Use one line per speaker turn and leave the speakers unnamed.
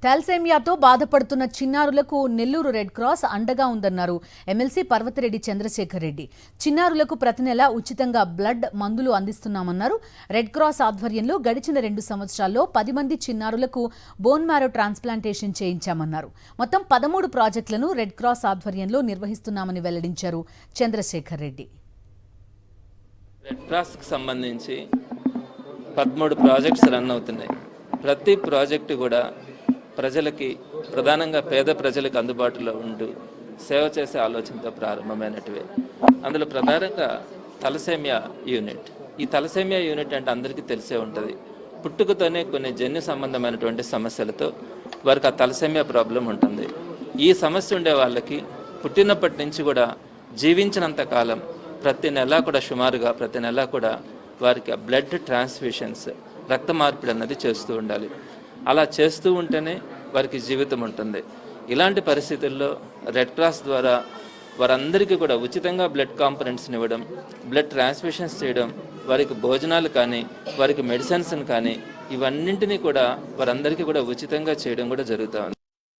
థాలసేమియాతో బాధపడుతున్న చిన్నారులకు Nellore red cross అండగా ఉందన్నారు ఎమ్మెల్సీ పర్వతిరెడ్డి చంద్రశేఖర్ రెడ్డి. చిన్నారులకు ప్రతి నెల ఉచితంగా బ్లడ్ మందులు అందిస్తున్నామన్నారు. రెడ్ క్రాస్ ఆధ్వర్యంలో గడిచిన 2 సంవత్సరాల్లో 10 మంది చిన్నారులకు బోన్ మ్యారో ట్రాన్స్ప్లాంటేషన్ చేయించామన్నారు. మొత్తం 13 ప్రాజెక్టులను రెడ్ క్రాస్ ఆధ్వర్యంలో నిర్వహిస్తున్నామని వెల్లడించారు చంద్రశేఖర్ రెడ్డి.
రెడ్ క్రాస్కి సంబంధించి 13 ప్రాజెక్ట్స్ రన్ అవుతున్నాయి. ప్రతి ప్రాజెక్టు కూడా ప్రజలకి, ప్రధానంగా పేద ప్రజలకు అందుబాటులో ఉంటూ సేవ చేసే ఆలోచనతో ప్రారంభమైనటివే. అందులో ప్రధానంగా థాలసేమియా యూనిట్. ఈ థాలసేమియా యూనిట్ అంటే అందరికీ తెలిసే ఉంటుంది. పుట్టుకతోనే కొన్ని జన్యు సంబంధమైనటువంటి సమస్యలతో వారికి ఆ థాలసేమియా ప్రాబ్లం ఉంటుంది. ఈ సమస్య ఉండే వాళ్ళకి పుట్టినప్పటి నుంచి కూడా జీవించినంత కాలం ప్రతి నెల కూడా వారికి ఆ బ్లడ్ ట్రాన్స్ఫ్యూషన్స్, రక్త మార్పిడి అన్నది చేస్తూ ఉండాలి. అలా చేస్తూ ఉంటేనే వారికి జీవితం ఉంటుంది. ఇలాంటి పరిస్థితుల్లో రెడ్ క్రాస్ ద్వారా వారందరికీ కూడా ఉచితంగా బ్లడ్ కాంపనెంట్స్ని ఇవ్వడం, బ్లడ్ ట్రాన్స్ఫ్యూషన్స్ చేయడం, వారికి భోజనాలు కానీ, వారికి మెడిసిన్స్ కానీ, ఇవన్నింటినీ కూడా వారందరికీ కూడా ఉచితంగా చేయడం కూడా జరుగుతూ ఉంది.